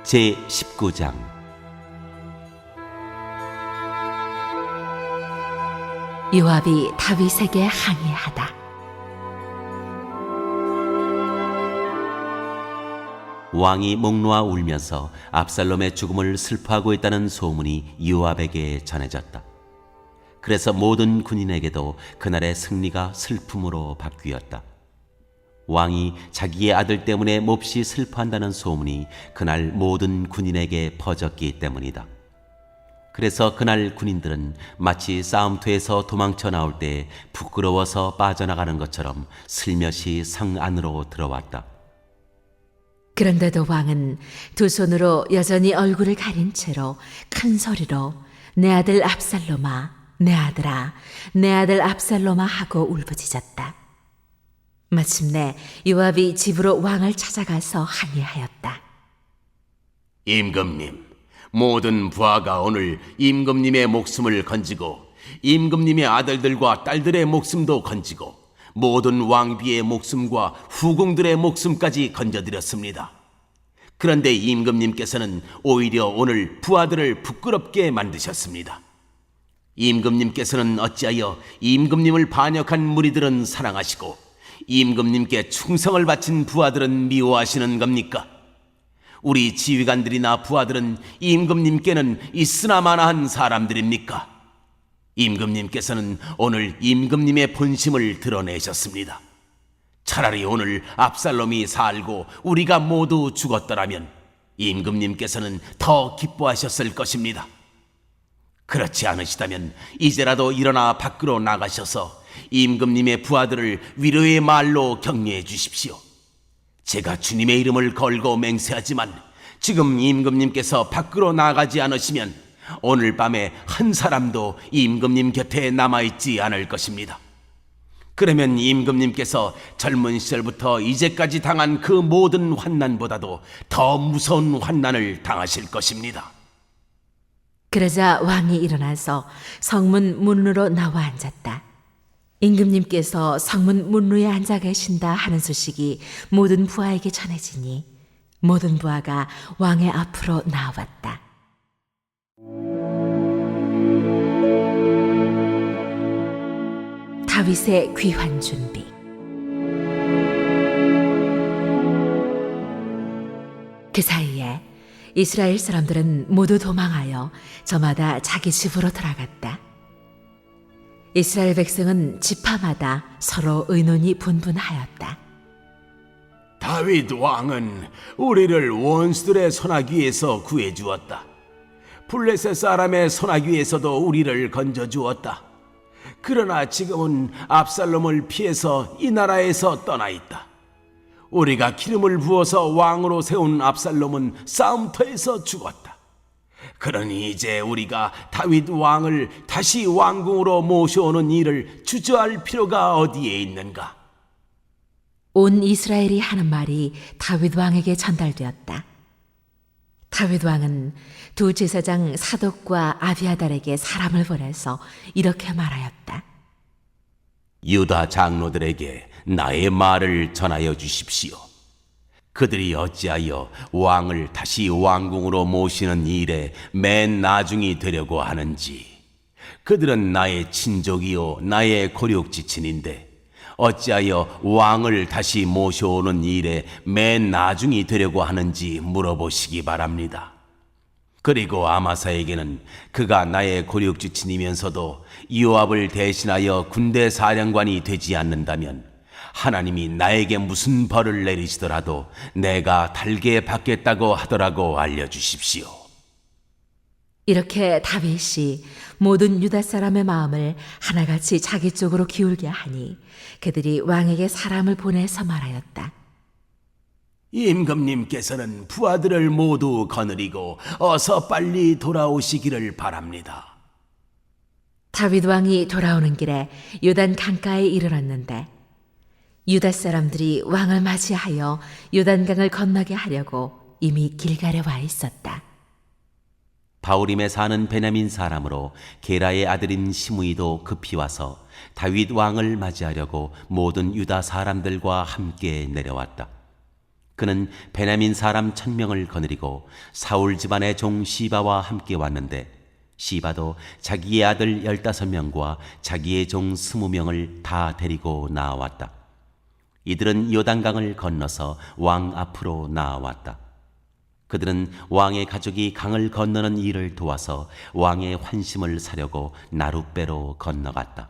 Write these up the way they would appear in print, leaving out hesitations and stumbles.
제19장. 요압이 다윗에게 항의하다. 왕이 목 놓아 울면서 압살롬의 죽음을 슬퍼하고 있다는 소문이 요압에게 전해졌다. 그래서 모든 군인에게도 그날의 승리가 슬픔으로 바뀌었다. 왕이 자기의 아들 때문에 몹시 슬퍼한다는 소문이 그날 모든 군인에게 퍼졌기 때문이다. 그래서 그날 군인들은 마치 싸움터에서 도망쳐 나올 때 부끄러워서 빠져나가는 것처럼 슬며시 성 안으로 들어왔다. 그런데도 왕은 두 손으로 여전히 얼굴을 가린 채로 큰 소리로 내 아들 압살롬아, 내 아들아, 내 아들 압살롬아 하고 울부짖었다. 마침내 요압이 집으로 왕을 찾아가서 항의하였다. 임금님, 모든 부하가 오늘 임금님의 목숨을 건지고 임금님의 아들들과 딸들의 목숨도 건지고 모든 왕비의 목숨과 후궁들의 목숨까지 건져드렸습니다. 그런데 임금님께서는 오히려 오늘 부하들을 부끄럽게 만드셨습니다. 임금님께서는 어찌하여 임금님을 반역한 무리들은 사랑하시고 임금님께 충성을 바친 부하들은 미워하시는 겁니까? 우리 지휘관들이나 부하들은 임금님께는 있으나마나한 사람들입니까? 임금님께서는 오늘 임금님의 본심을 드러내셨습니다. 차라리 오늘 압살롬이 살고 우리가 모두 죽었더라면 임금님께서는 더 기뻐하셨을 것입니다. 그렇지 않으시다면 이제라도 일어나 밖으로 나가셔서 임금님의 부하들을 위로의 말로 격려해 주십시오. 제가 주님의 이름을 걸고 맹세하지만 지금 임금님께서 밖으로 나가지 않으시면 오늘 밤에 한 사람도 임금님 곁에 남아있지 않을 것입니다. 그러면 임금님께서 젊은 시절부터 이제까지 당한 그 모든 환난보다도 더 무서운 환난을 당하실 것입니다. 그러자 왕이 일어나서 성문 문으로 나와 앉았다. 임금님께서 성문 문루에 앉아 계신다 하는 소식이 모든 부하에게 전해지니 모든 부하가 왕의 앞으로 나왔다. 다윗의 귀환 준비. 그 사이에 이스라엘 사람들은 모두 도망하여 저마다 자기 집으로 돌아갔다. 이스라엘 백성은 지파마다 서로 의논이 분분하였다. 다윗 왕은 우리를 원수들의 손아귀에서 구해주었다. 블레셋 사람의 손아귀에서도 우리를 건져주었다. 그러나 지금은 압살롬을 피해서 이 나라에서 떠나 있다. 우리가 기름을 부어서 왕으로 세운 압살롬은 싸움터에서 죽었다. 그러니 이제 우리가 다윗 왕을 다시 왕궁으로 모셔오는 일을 주저할 필요가 어디에 있는가? 온 이스라엘이 하는 말이 다윗 왕에게 전달되었다. 다윗 왕은 두 제사장 사독과 아비아달에게 사람을 보내서 이렇게 말하였다. 유다 장로들에게 나의 말을 전하여 주십시오. 그들이 어찌하여 왕을 다시 왕궁으로 모시는 일에 맨 나중이 되려고 하는지. 그들은 나의 친족이요 나의 고륙지친인데 어찌하여 왕을 다시 모셔오는 일에 맨 나중이 되려고 하는지 물어보시기 바랍니다. 그리고 아마사에게는 그가 나의 고륙지친이면서도 요압을 대신하여 군대 사령관이 되지 않는다면 하나님이 나에게 무슨 벌을 내리시더라도 내가 달게 받겠다고 하더라고 알려주십시오. 이렇게 다윗이 모든 유다 사람의 마음을 하나같이 자기 쪽으로 기울게 하니 그들이 왕에게 사람을 보내서 말하였다. 임금님께서는 부하들을 모두 거느리고 어서 빨리 돌아오시기를 바랍니다. 다윗 왕이 돌아오는 길에 요단 강가에 이르렀는데 유다 사람들이 왕을 맞이하여 요단강을 건너게 하려고 이미 길갈에 와 있었다. 바울임에 사는 베냐민 사람으로 게라의 아들인 시므이도 급히 와서 다윗 왕을 맞이하려고 모든 유다 사람들과 함께 내려왔다. 그는 베냐민 사람 1000명을 거느리고 사울 집안의 종 시바와 함께 왔는데 시바도 자기의 아들 15명과 자기의 종 20명을 다 데리고 나왔다. 이들은 요단강을 건너서 왕 앞으로 나왔다. 그들은 왕의 가족이 강을 건너는 일을 도와서 왕의 환심을 사려고 나룻배로 건너갔다.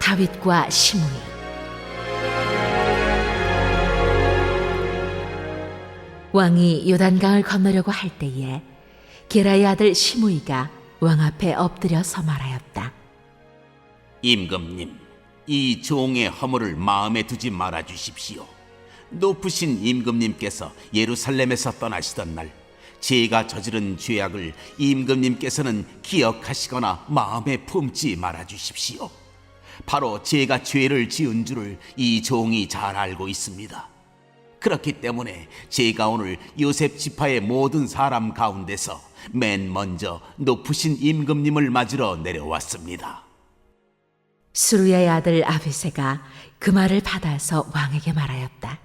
다윗과 시므이. 왕이 요단강을 건너려고 할 때에 게라의 아들 시므이가 왕 앞에 엎드려서 말하였다. 임금님, 이 종의 허물을 마음에 두지 말아 주십시오. 높으신 임금님께서 예루살렘에서 떠나시던 날 제가 저지른 죄악을 임금님께서는 기억하시거나 마음에 품지 말아 주십시오. 바로 제가 죄를 지은 줄을 이 종이 잘 알고 있습니다. 그렇기 때문에 제가 오늘 요셉 지파의 모든 사람 가운데서 맨 먼저 높으신 임금님을 맞으러 내려왔습니다. 수루야의 아들 아비새가 그 말을 받아서 왕에게 말하였다.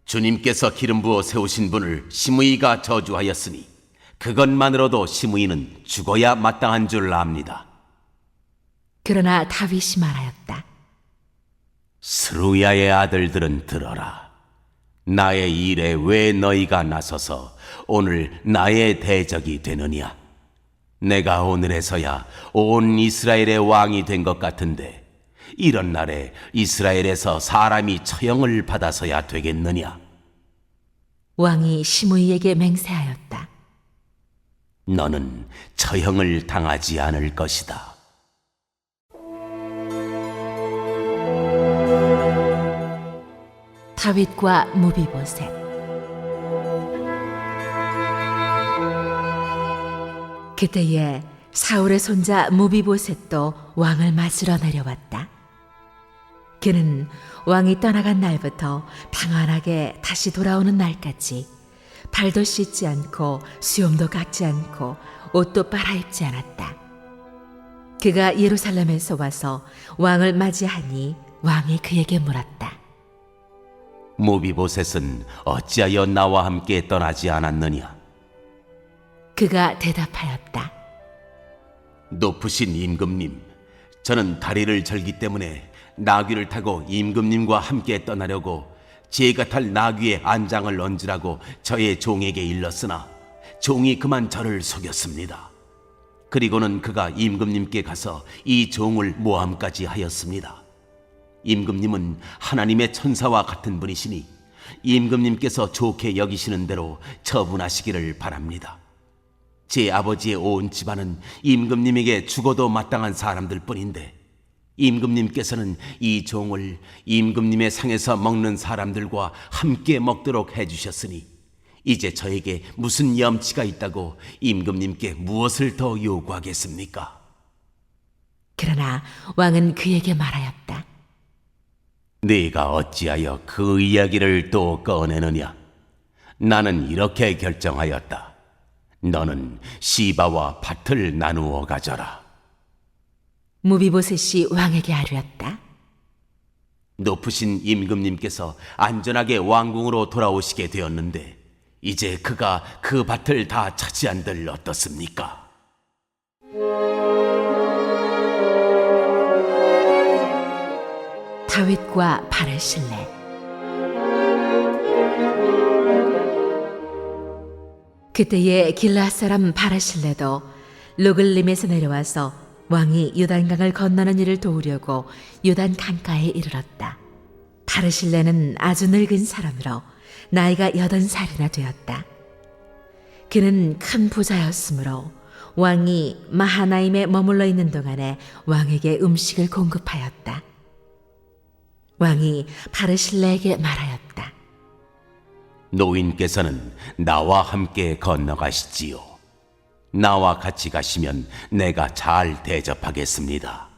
주님께서 기름 부어 세우신 분을 시므이가 저주하였으니 그것만으로도 시므이는 죽어야 마땅한 줄 압니다. 그러나 다윗이 말하였다. 스루야의 아들들은 들어라. 나의 일에 왜 너희가 나서서 오늘 나의 대적이 되느냐? 내가 오늘에서야 온 이스라엘의 왕이 된 것 같은데 이런 날에 이스라엘에서 사람이 처형을 받아서야 되겠느냐? 왕이 시므이에게 맹세하였다. 너는 처형을 당하지 않을 것이다. 다윗과 무비보셋. 그때에 사울의 손자 무비보셋도 왕을 맞으러 내려왔다. 그는 왕이 떠나간 날부터 평안하게 다시 돌아오는 날까지 발도 씻지 않고 수염도 깎지 않고 옷도 빨아입지 않았다. 그가 예루살렘에서 와서 왕을 맞이하니 왕이 그에게 물었다. 무비보셋은 어찌하여 나와 함께 떠나지 않았느냐? 그가 대답하였다. 높으신 임금님, 저는 다리를 절기 때문에 나귀를 타고 임금님과 함께 떠나려고 제가 탈 나귀의 안장을 얹으라고 저의 종에게 일렀으나 종이 그만 저를 속였습니다. 그리고는 그가 임금님께 가서 이 종을 모함까지 하였습니다. 임금님은 하나님의 천사와 같은 분이시니 임금님께서 좋게 여기시는 대로 처분하시기를 바랍니다. 제 아버지의 온 집안은 임금님에게 죽어도 마땅한 사람들 뿐인데 임금님께서는 이 종을 임금님의 상에서 먹는 사람들과 함께 먹도록 해주셨으니 이제 저에게 무슨 염치가 있다고 임금님께 무엇을 더 요구하겠습니까? 그러나 왕은 그에게 말하였다. 네가 어찌하여 그 이야기를 또 꺼내느냐? 나는 이렇게 결정하였다. 너는 시바와 밭을 나누어 가져라. 무비보셋이 왕에게 아뢰었다. 높으신 임금님께서 안전하게 왕궁으로 돌아오시게 되었는데 이제 그가 그 밭을 다 차지한들 어떻습니까? 다윗과 바르실레. 그때에 길라앗 사람 바르실레도 루글림에서 내려와서 왕이 요단강을 건너는 일을 도우려고 요단 강가에 이르렀다. 바르실레는 아주 늙은 사람으로 나이가 80살이나 되었다. 그는 큰 부자였으므로 왕이 마하나임에 머물러 있는 동안에 왕에게 음식을 공급하였다. 왕이 바르실레에게 말하였다. 노인께서는 나와 함께 건너가시지요. 나와 같이 가시면 내가 잘 대접하겠습니다.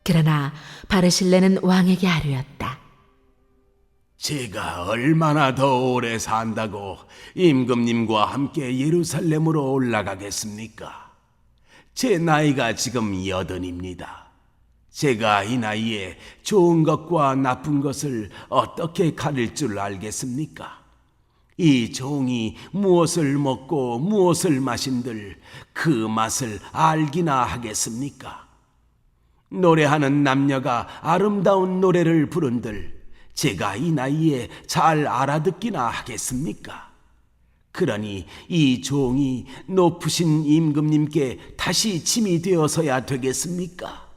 그러나 바르실레는 왕에게 아뢰었다. 제가 얼마나 더 오래 산다고 임금님과 함께 예루살렘으로 올라가겠습니까? 제 나이가 지금 80입니다. 제가 이 나이에 좋은 것과 나쁜 것을 어떻게 가릴 줄 알겠습니까? 이 종이 무엇을 먹고 무엇을 마신들 그 맛을 알기나 하겠습니까? 노래하는 남녀가 아름다운 노래를 부른들 제가 이 나이에 잘 알아듣기나 하겠습니까? 그러니 이 종이 높으신 임금님께 다시 짐이 되어서야 되겠습니까?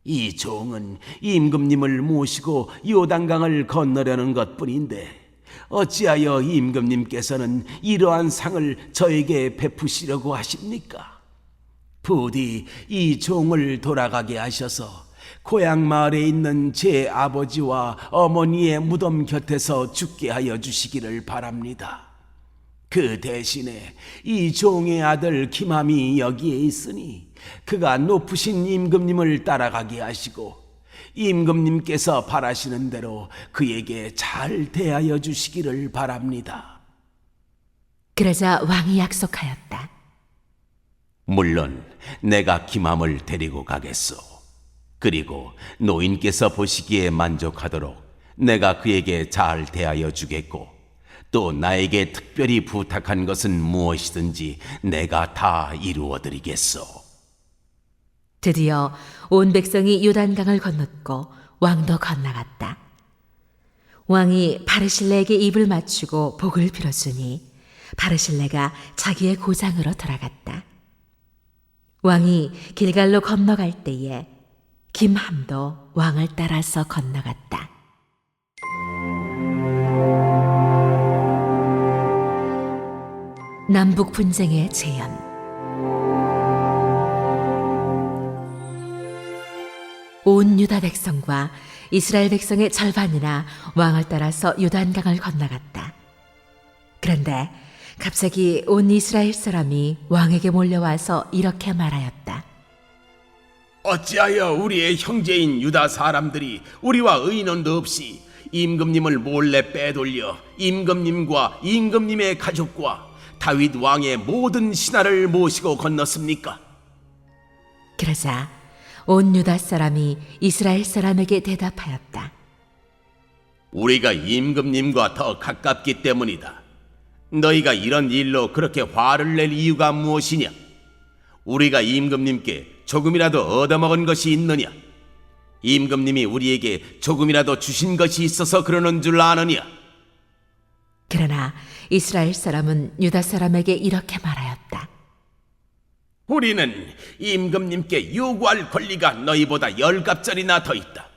이 종은 임금님을 모시고 요단강을 건너려는 것뿐인데 어찌하여 임금님께서는 이러한 상을 저에게 베푸시려고 하십니까? 부디 이 종을 돌아가게 하셔서 고향 마을에 있는 제 아버지와 어머니의 무덤 곁에서 죽게 하여 주시기를 바랍니다. 그 대신에 이 종의 아들 김함이 여기에 있으니 그가 높으신 임금님을 따라가게 하시고 임금님께서 바라시는 대로 그에게 잘 대하여 주시기를 바랍니다. 그러자 왕이 약속하였다. 물론 내가 김함을 데리고 가겠소. 그리고 노인께서 보시기에 만족하도록 내가 그에게 잘 대하여 주겠고 또 나에게 특별히 부탁한 것은 무엇이든지 내가 다 이루어드리겠소. 드디어 온 백성이 요단강을 건넜고 왕도 건너갔다. 왕이 바르실레에게 입을 맞추고 복을 빌어주니 바르실레가 자기의 고장으로 돌아갔다. 왕이 길갈로 건너갈 때에 김함도 왕을 따라서 건너갔다. 남북 분쟁의 재현. 온 유다 백성과 이스라엘 백성의 절반이나 왕을 따라서 요단강을 건너갔다. 그런데 갑자기 온 이스라엘 사람이 왕에게 몰려와서 이렇게 말하였다. 어찌하여 우리의 형제인 유다 사람들이 우리와 의논도 없이 임금님을 몰래 빼돌려 임금님과 임금님의 가족과 다윗 왕의 모든 신하를 모시고 건넜습니까? 그러자 온 유다 사람이 이스라엘 사람에게 대답하였다. 우리가 임금님과 더 가깝기 때문이다. 너희가 이런 일로 그렇게 화를 낼 이유가 무엇이냐? 우리가 임금님께 조금이라도 얻어먹은 것이 있느냐? 임금님이 우리에게 조금이라도 주신 것이 있어서 그러는 줄 아느냐? 그러나 이스라엘 사람은 유다 사람에게 이렇게 말하였다. 우리는 임금님께 요구할 권리가 너희보다 10갑절이나 더 있다.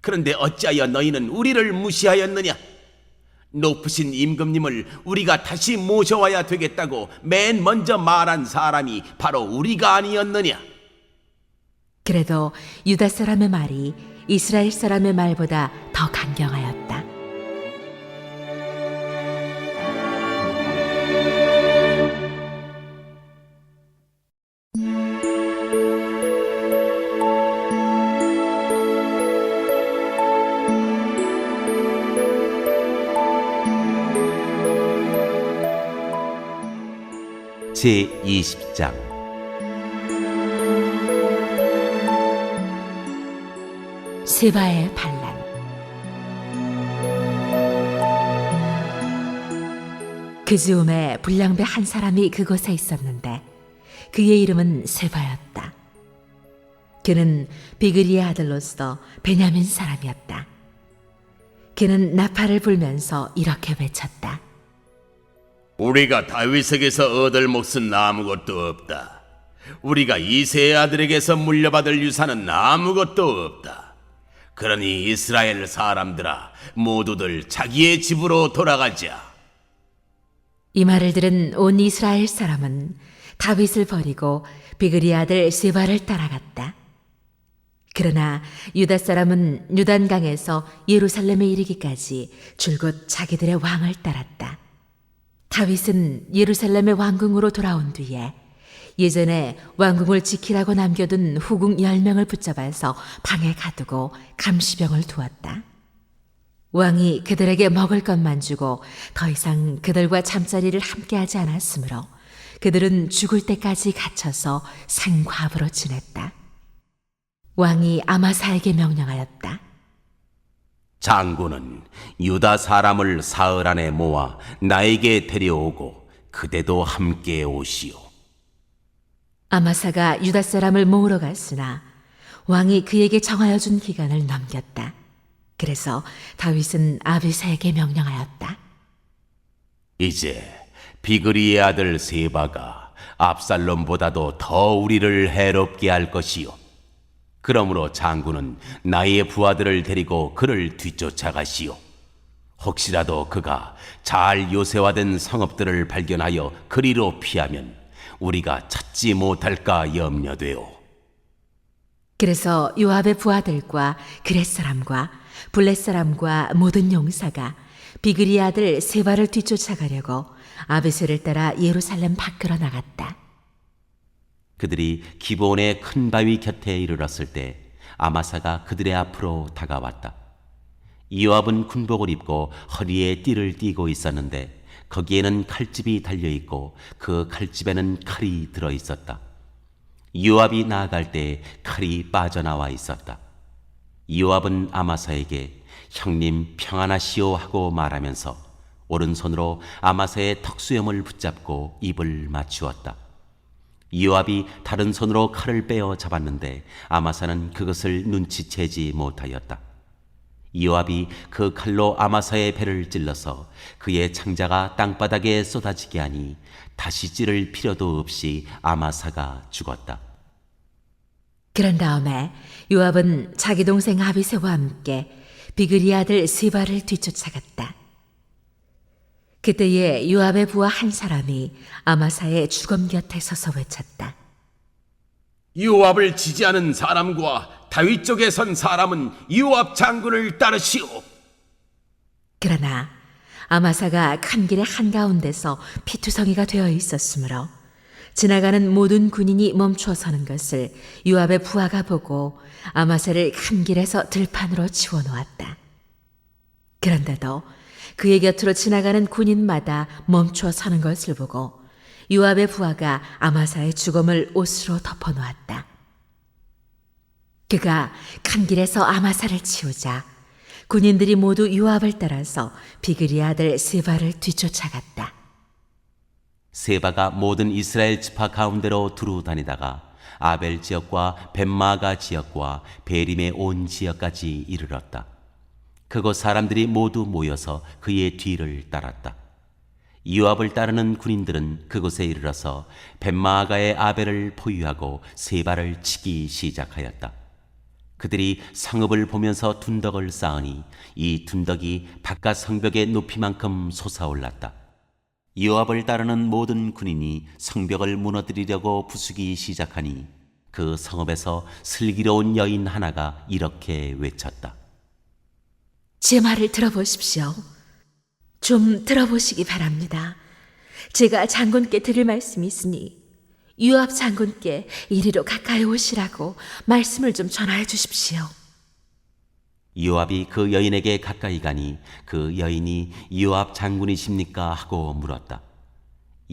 그런데 어찌하여 너희는 우리를 무시하였느냐? 높으신 임금님을 우리가 다시 모셔와야 되겠다고 맨 먼저 말한 사람이 바로 우리가 아니었느냐? 그래도 유다 사람의 말이 이스라엘 사람의 말보다 더 강경하였다. 제20장 세바의 반란. 그 즈음에 불량배 한 사람이 그곳에 있었는데 그의 이름은 세바였다. 그는 비그리의 아들로서 베냐민 사람이었다. 그는 나팔을 불면서 이렇게 외쳤다. 우리가 다윗에게서 얻을 몫은 아무것도 없다. 우리가 이새의 아들에게서 물려받을 유산은 아무것도 없다. 그러니 이스라엘 사람들아, 모두들 자기의 집으로 돌아가자. 이 말을 들은 온 이스라엘 사람은 다윗을 버리고 비그리 아들 세바를 따라갔다. 그러나 유다 사람은 요단강에서 예루살렘에 이르기까지 줄곧 자기들의 왕을 따랐다. 다윗은 예루살렘의 왕궁으로 돌아온 뒤에 예전에 왕궁을 지키라고 남겨둔 후궁 10명을 붙잡아서 방에 가두고 감시병을 두었다. 왕이 그들에게 먹을 것만 주고 더 이상 그들과 잠자리를 함께하지 않았으므로 그들은 죽을 때까지 갇혀서 생과부로 지냈다. 왕이 아마사에게 명령하였다. 장군은 유다 사람을 사흘 안에 모아 나에게 데려오고 그대도 함께 오시오. 아마사가 유다 사람을 모으러 갔으나 왕이 그에게 정하여 준 기간을 넘겼다. 그래서 다윗은 아비사에게 명령하였다. 이제 비그리의 아들 세바가 압살롬보다도 더 우리를 해롭게 할 것이요. 그러므로 장군은 나의 부하들을 데리고 그를 뒤쫓아가시오. 혹시라도 그가 잘 요새화된 성읍들을 발견하여 그리로 피하면 우리가 찾지 못할까 염려되오. 그래서 요압의 부하들과 그렛 사람과 블렛 사람과 모든 용사가 비그리 아들 세바를 뒤쫓아가려고 아비새를 따라 예루살렘 밖으로 나갔다. 그들이 기브온의 큰 바위 곁에 이르렀을 때 아마사가 그들의 앞으로 다가왔다. 요압은 군복을 입고 허리에 띠를 띠고 있었는데 거기에는 칼집이 달려 있고 그 칼집에는 칼이 들어 있었다. 요압이 나아갈 때 칼이 빠져나와 있었다. 요압은 아마사에게 형님 평안하시오 하고 말하면서 오른손으로 아마사의 턱수염을 붙잡고 입을 맞추었다. 요압이 다른 손으로 칼을 빼어 잡았는데 아마사는 그것을 눈치채지 못하였다. 요압이 그 칼로 아마사의 배를 찔러서 그의 창자가 땅바닥에 쏟아지게 하니 다시 찌를 필요도 없이 아마사가 죽었다. 그런 다음에 요압은 자기 동생 아비새와 함께 비그리 아들 세바를 뒤쫓아갔다. 그때에 요압의 부하 한 사람이 아마사의 주검 곁에 서서 외쳤다. 요압을 지지하는 사람과 다윗 쪽에 선 사람은 요압 장군을 따르시오. 그러나 아마사가 큰 길의 한가운데서 피투성이가 되어 있었으므로 지나가는 모든 군인이 멈추어 서는 것을 요압의 부하가 보고 아마사를 큰 길에서 들판으로 치워놓았다. 그런데도 그의 곁으로 지나가는 군인마다 멈추어 서는 것을 보고 요압의 부하가 아마사의 주검을 옷으로 덮어놓았다. 그가 큰 길에서 아마사를 치우자 군인들이 모두 요압을 따라서 비그리 아들 세바를 뒤쫓아갔다. 세바가 모든 이스라엘 지파 가운데로 두루 다니다가 아벨 지역과 벳마가 지역과 베림의 온 지역까지 이르렀다. 그곳 사람들이 모두 모여서 그의 뒤를 따랐다. 요압을 따르는 군인들은 그곳에 이르러서 벳마가의 아벨을 포위하고 세바를 치기 시작하였다. 그들이 성읍을 보면서 둔덕을 쌓으니 이 둔덕이 바깥 성벽의 높이만큼 솟아올랐다. 요압을 따르는 모든 군인이 성벽을 무너뜨리려고 부수기 시작하니 그 성읍에서 슬기로운 여인 하나가 이렇게 외쳤다. 제 말을 들어보십시오. 좀 들어보시기 바랍니다. 제가 장군께 드릴 말씀이 있으니 요압 장군께 이리로 가까이 오시라고 말씀을 좀 전하여 주십시오. 요압이 그 여인에게 가까이 가니 그 여인이 요압 장군이십니까 하고 물었다.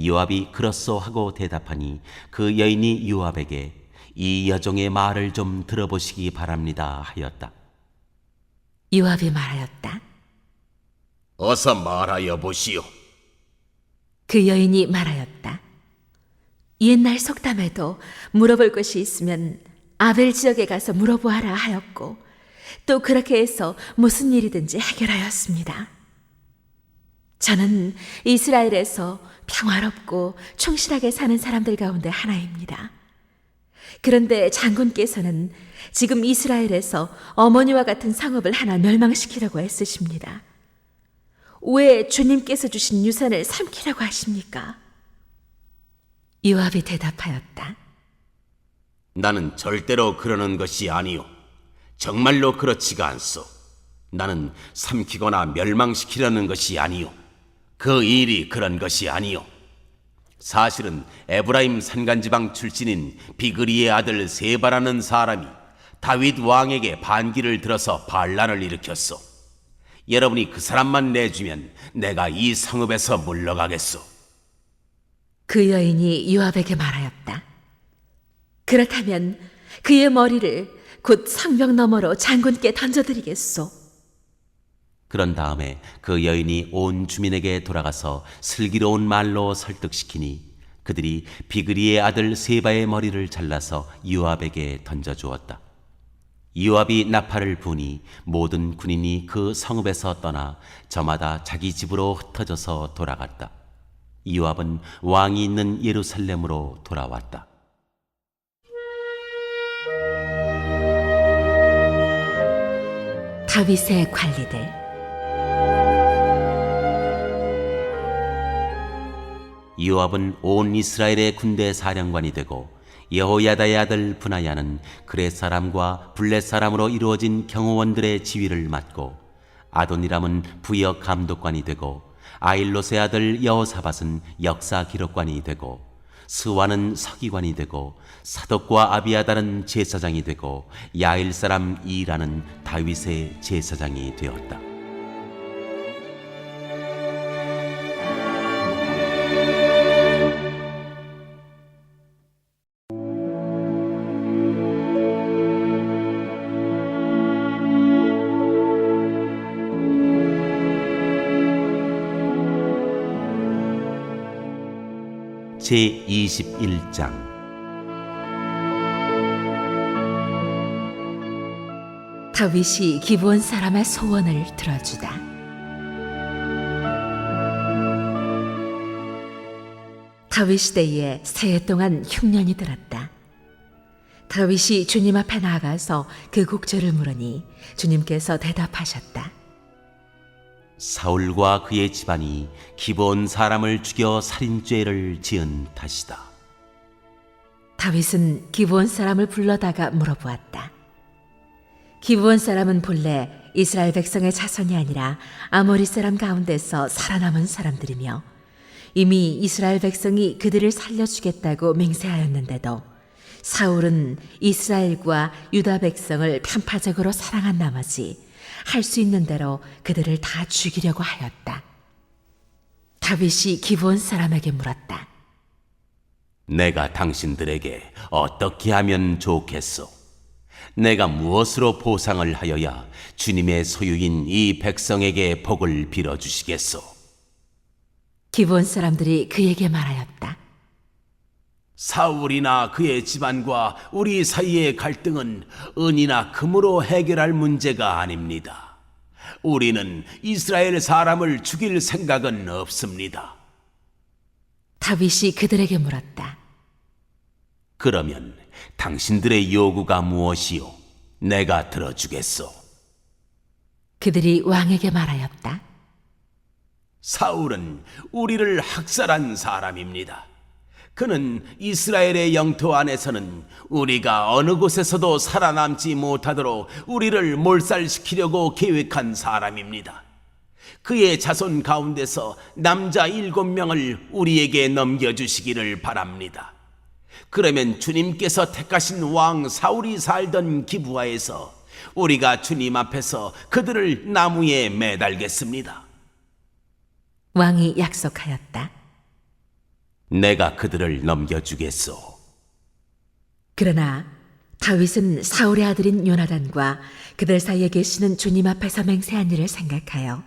요압이 그렇소 하고 대답하니 그 여인이 요압에게 이 여종의 말을 좀 들어보시기 바랍니다 하였다. 요압이 말하였다. 어서 말하여 보시오. 그 여인이 말하였다. 옛날 속담에도 물어볼 것이 있으면 아벨 지역에 가서 물어보아라 하였고 또 그렇게 해서 무슨 일이든지 해결하였습니다. 저는 이스라엘에서 평화롭고 충실하게 사는 사람들 가운데 하나입니다. 그런데 장군께서는 지금 이스라엘에서 어머니와 같은 성읍을 하나 멸망시키려고 애쓰십니다. 왜 주님께서 주신 유산을 삼키려고 하십니까? 요압이 대답하였다. 나는 절대로 그러는 것이 아니오. 정말로 그렇지가 않소. 나는 삼키거나 멸망시키려는 것이 아니오. 그 일이 그런 것이 아니오. 사실은 에브라임 산간지방 출신인 비그리의 아들 세바라는 사람이 다윗 왕에게 반기를 들어서 반란을 일으켰소. 여러분이 그 사람만 내주면 내가 이 성읍에서 물러가겠소. 그 여인이 요압에게 말하였다. 그렇다면 그의 머리를 곧 성벽 너머로 장군께 던져드리겠소. 그런 다음에 그 여인이 온 주민에게 돌아가서 슬기로운 말로 설득시키니 그들이 비그리의 아들 세바의 머리를 잘라서 요압에게 던져주었다. 요압이 나팔을 부니 모든 군인이 그 성읍에서 떠나 저마다 자기 집으로 흩어져서 돌아갔다. 요압은 왕이 있는 예루살렘으로 돌아왔다. 다윗의 관리들. 요압은 온 이스라엘의 군대 사령관이 되고 여호야다의 아들 브나야는 그렛 사람과 블렛 사람으로 이루어진 경호원들의 지휘를 맡고 아도니람은 부역 감독관이 되고 아일롯의 아들 여호사밧은 역사 기록관이 되고 스와는 서기관이 되고 사독과 아비아달은 제사장이 되고 야일 사람 이라는 다윗의 제사장이 되었다. 제21장 다윗이 기브온 사람의 소원을 들어주다. 다윗 시대에 새해 동안 흉년이 들었다. 다윗이 주님 앞에 나가서 그 곡절을 물으니 주님께서 대답하셨다. 사울과 그의 집안이 기브온 사람을 죽여 살인죄를 지은 탓이다. 다윗은 기브온 사람을 불러다가 물어보았다. 기브온 사람은 본래 이스라엘 백성의 자손이 아니라 아모리 사람 가운데서 살아남은 사람들이며 이미 이스라엘 백성이 그들을 살려주겠다고 맹세하였는데도 사울은 이스라엘과 유다 백성을 편파적으로 사랑한 나머지 할 수 있는 대로 그들을 다 죽이려고 하였다. 다윗이 기브온 사람에게 물었다. 내가 당신들에게 어떻게 하면 좋겠소? 내가 무엇으로 보상을 하여야 주님의 소유인 이 백성에게 복을 빌어주시겠소? 기브온 사람들이 그에게 말하였다. 사울이나 그의 집안과 우리 사이의 갈등은 은이나 금으로 해결할 문제가 아닙니다. 우리는 이스라엘 사람을 죽일 생각은 없습니다. 다윗이 그들에게 물었다. 그러면 당신들의 요구가 무엇이요? 내가 들어주겠소. 그들이 왕에게 말하였다. 사울은 우리를 학살한 사람입니다. 그는 이스라엘의 영토 안에서는 우리가 어느 곳에서도 살아남지 못하도록 우리를 몰살시키려고 계획한 사람입니다. 그의 자손 가운데서 남자 7명을 우리에게 넘겨주시기를 바랍니다. 그러면 주님께서 택하신 왕 사울이 살던 기브아에서 우리가 주님 앞에서 그들을 나무에 매달겠습니다. 왕이 약속하였다. 내가 그들을 넘겨주겠소. 그러나 다윗은 사울의 아들인 요나단과 그들 사이에 계시는 주님 앞에서 맹세한 일을 생각하여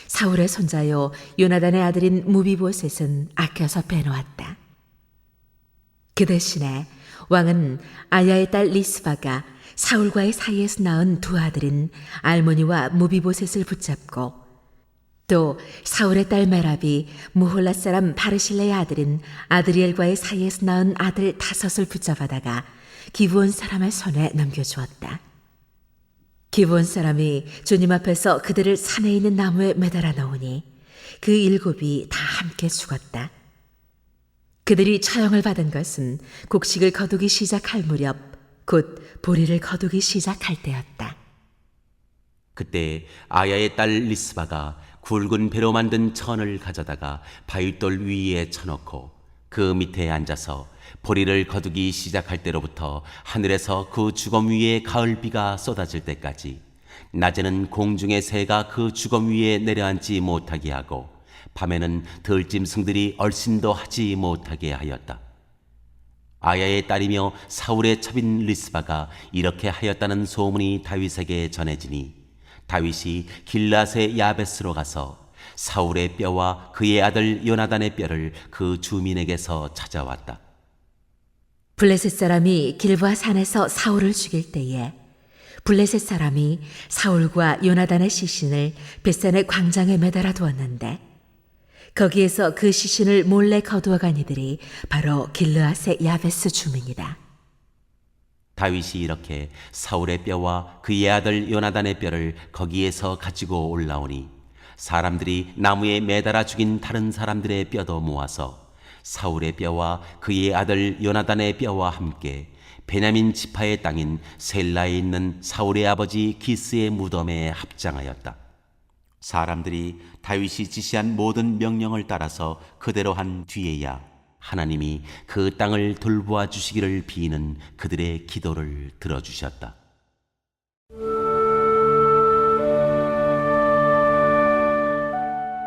사울의 손자요 요나단의 아들인 무비보셋은 아껴서 빼놓았다. 그 대신에 왕은 아야의 딸 리스바가 사울과의 사이에서 낳은 두 아들인 알모니와 무비보셋을 붙잡고 또 사울의 딸 메랍이 무홀라 사람 바르실레의 아들인 아드리엘과의 사이에서 낳은 아들 5을 붙잡아다가 기브온 사람의 손에 넘겨주었다. 기브온 사람이 주님 앞에서 그들을 산에 있는 나무에 매달아 놓으니 그 7이 다 함께 죽었다. 그들이 처형을 받은 것은 곡식을 거두기 시작할 무렵 곧 보리를 거두기 시작할 때였다. 그때 아야의 딸 리스바가 굵은 배로 만든 천을 가져다가 바윗돌 위에 쳐놓고 그 밑에 앉아서 보리를 거두기 시작할 때로부터 하늘에서 그 주검 위에 가을비가 쏟아질 때까지 낮에는 공중의 새가 그 주검 위에 내려앉지 못하게 하고 밤에는 들짐승들이 얼씬도 하지 못하게 하였다. 아야의 딸이며 사울의 첩인 리스바가 이렇게 하였다는 소문이 다윗에게 전해지니 다윗이 길앗의 야베스로 가서 사울의 뼈와 그의 아들 요나단의 뼈를 그 주민에게서 찾아왔다. 블레셋 사람이 길보아 산에서 사울을 죽일 때에 블레셋 사람이 사울과 요나단의 시신을 벳산의 광장에 매달아 두었는데 거기에서 그 시신을 몰래 거두어간 이들이 바로 길르앗의 야베스 주민이다. 다윗이 이렇게 사울의 뼈와 그의 아들 요나단의 뼈를 거기에서 가지고 올라오니 사람들이 나무에 매달아 죽인 다른 사람들의 뼈도 모아서 사울의 뼈와 그의 아들 요나단의 뼈와 함께 베냐민 지파의 땅인 셀라에 있는 사울의 아버지 기스의 무덤에 합장하였다. 사람들이 다윗이 지시한 모든 명령을 따라서 그대로 한 뒤에야 하나님이 그 땅을 돌보아 주시기를 비는 그들의 기도를 들어주셨다.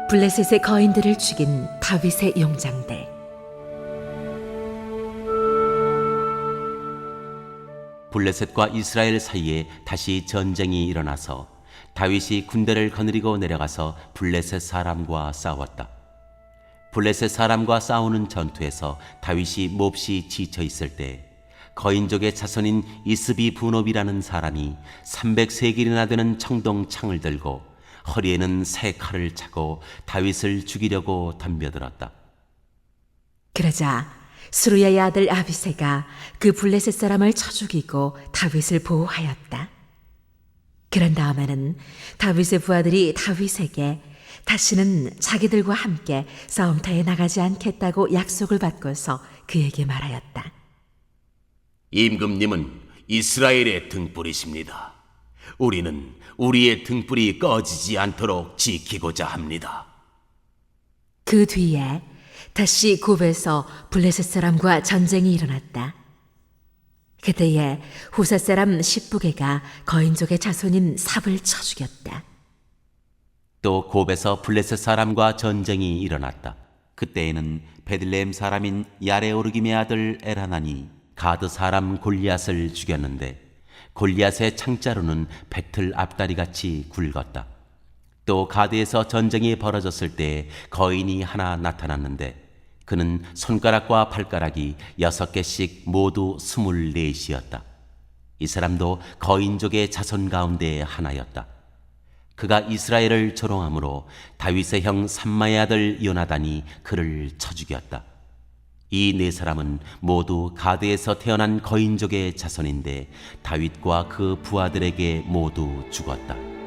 블레셋의 거인들을 죽인 다윗의 용장들. 블레셋과 이스라엘 사이에 다시 전쟁이 일어나서 다윗이 군대를 거느리고 내려가서 블레셋 사람과 싸웠다. 블레셋 사람과 싸우는 전투에서 다윗이 몹시 지쳐 있을 때 거인족의 자손인 이스비 분업이라는 사람이 300세겔이나 되는 청동 창을 들고 허리에는 새 칼을 차고 다윗을 죽이려고 덤벼들었다. 그러자 스루야의 아들 아비새가 그 블레셋 사람을 쳐 죽이고 다윗을 보호하였다. 그런 다음에는 다윗의 부하들이 다윗에게 다시는 자기들과 함께 싸움터에 나가지 않겠다고 약속을 받고서 그에게 말하였다. 임금님은 이스라엘의 등불이십니다. 우리는 우리의 등불이 꺼지지 않도록 지키고자 합니다. 그 뒤에 다시 곱에서 블레셋 사람과 전쟁이 일어났다. 그때에 후사 사람 십부게가 거인족의 자손인 삽을 쳐 죽였다. 또 곱에서 블레셋 사람과 전쟁이 일어났다. 그때에는 베들레헴 사람인 야레오르김의 아들 엘하난이 가드 사람 골리앗을 죽였는데 골리앗의 창자루는 배틀 앞다리같이 굵었다. 또 가드에서 전쟁이 벌어졌을 때 거인이 하나 나타났는데 그는 손가락과 발가락이 6개씩 모두 24이었다. 이 사람도 거인족의 자손 가운데 하나였다. 그가 이스라엘을 조롱함으로 다윗의 형 삼마의 아들 요나단이 그를 쳐 죽였다. 이 네 사람은 모두 가드에서 태어난 거인족의 자손인데 다윗과 그 부하들에게 모두 죽었다.